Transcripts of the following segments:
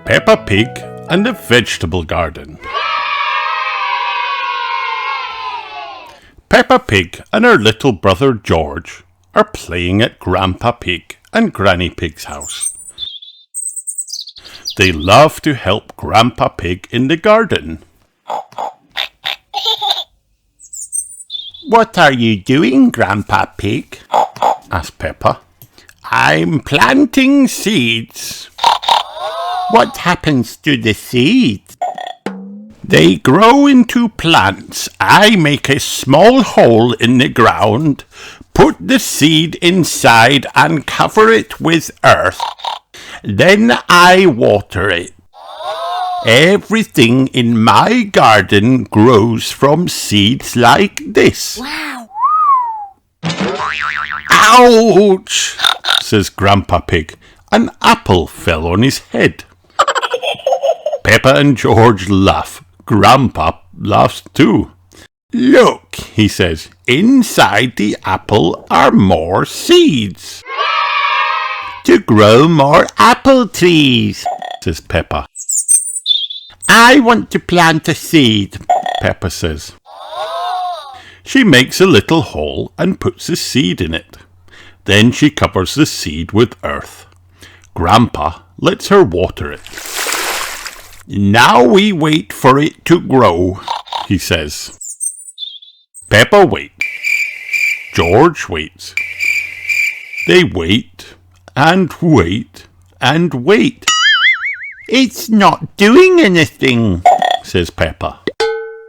Peppa Pig and the Vegetable Garden. Peppa Pig and her little brother George are playing at Grandpa Pig and Granny Pig's house. They love to help Grandpa Pig in the garden. "What are you doing, Grandpa Pig?" asked Peppa. "I'm planting seeds." "What happens to the seeds?" "They grow into plants. I make a small hole in the ground, put the seed inside and cover it with earth. Then I water it. Everything in my garden grows from seeds like this." Wow! "Ouch!" says Grandpa Pig. An apple fell on his head. Peppa and George laugh. Grandpa laughs too. "Look," he says, "inside the apple are more seeds." "To grow more apple trees," says Peppa. "I want to plant a seed," Peppa says. She makes a little hole and puts a seed in it. Then she covers the seed with earth. Grandpa lets her water it. "Now we wait for it to grow," he says. Peppa waits. George waits. They wait and wait and wait. "It's not doing anything," says Peppa.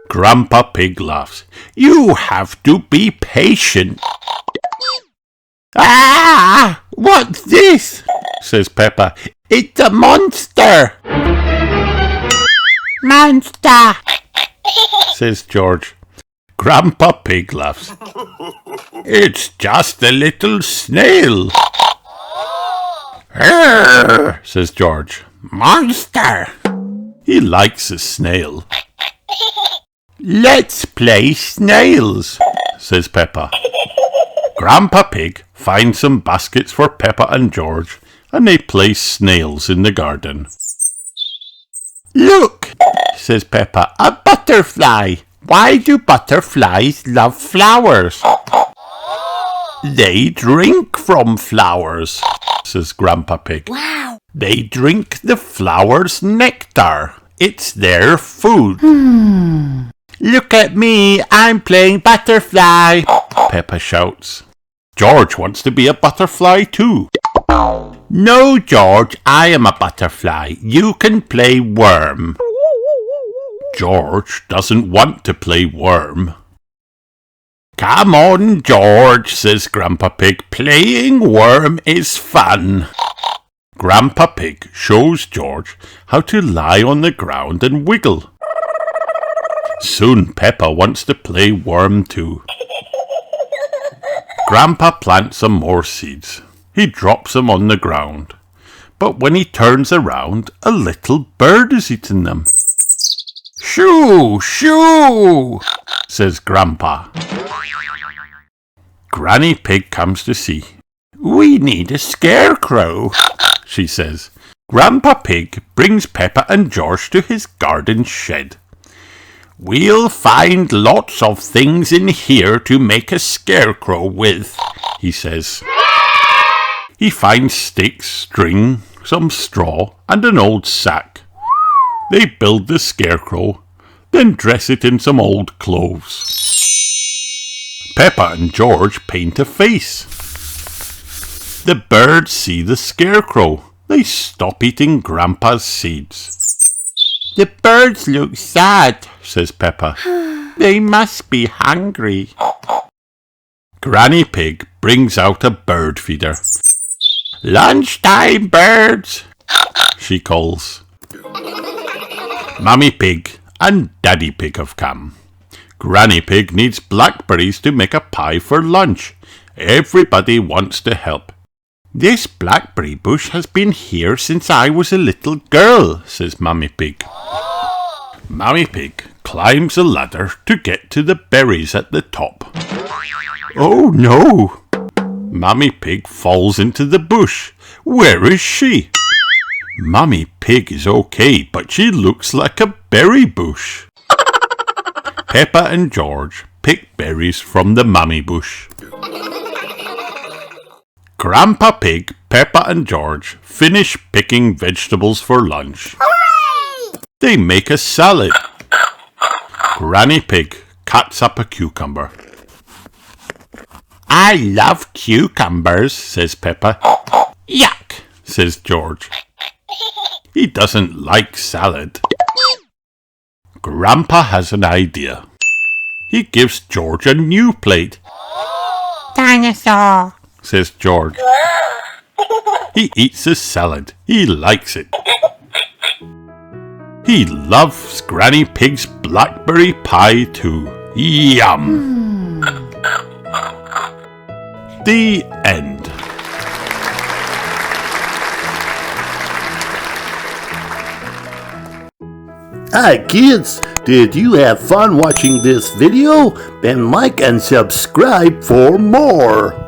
Grandpa Pig laughs. "You have to be patient." "Ah! What's this?" says Peppa. "It's a monster." "Monster," says George. Grandpa Pig laughs. "It's just a little snail." "Arr," says George. "Monster." He likes a snail. "Let's play snails," says Peppa. Grandpa Pig finds some baskets for Peppa and George, and they play snails in the garden. "Look," says Peppa, "a butterfly. Why do butterflies love flowers?" "They drink from flowers," says Grandpa Pig. Wow! "They drink the flower's nectar. It's their food." "Look at me, I'm playing butterfly," Peppa shouts. George wants to be a butterfly too. "No, George, I am a butterfly. You can play worm." George doesn't want to play worm. "Come on, George," says Grandpa Pig. "Playing worm is fun." Grandpa Pig shows George how to lie on the ground and wiggle. Soon Peppa wants to play worm too. Grandpa plants some more seeds. He drops them on the ground. But when he turns around, a little bird has eaten them. "Shoo, shoo," says Grandpa. Granny Pig comes to see. "We need a scarecrow," she says. Grandpa Pig brings Peppa and George to his garden shed. "We'll find lots of things in here to make a scarecrow with," he says. He finds sticks, string, some straw, and an old sack. They build the scarecrow, then dress it in some old clothes. Peppa and George paint a face. The birds see the scarecrow. They stop eating Grandpa's seeds. "The birds look sad," says Peppa. "They must be hungry." Granny Pig brings out a bird feeder. "Lunchtime, birds," she calls. Mummy Pig and Daddy Pig have come. Granny Pig needs blackberries to make a pie for lunch. Everybody wants to help. "This blackberry bush has been here since I was a little girl," says Mummy Pig. Mummy Pig climbs a ladder to get to the berries at the top. Oh no! Mummy Pig falls into the bush. Where is she? Mummy Pig is okay, but she looks like a berry bush. Peppa and George pick berries from the mummy bush. Grandpa Pig, Peppa and George finish picking vegetables for lunch. Hooray! They make a salad. Granny Pig cuts up a cucumber. I love cucumbers, says Peppa. Yuck, says George. He doesn't like salad. Grandpa has an idea. He gives George a new plate. Dinosaur, says George. He eats the salad. He likes it. He loves Granny Pig's blackberry pie too. Yum! The end. Hi kids, did you have fun watching this video? Then like and subscribe for more.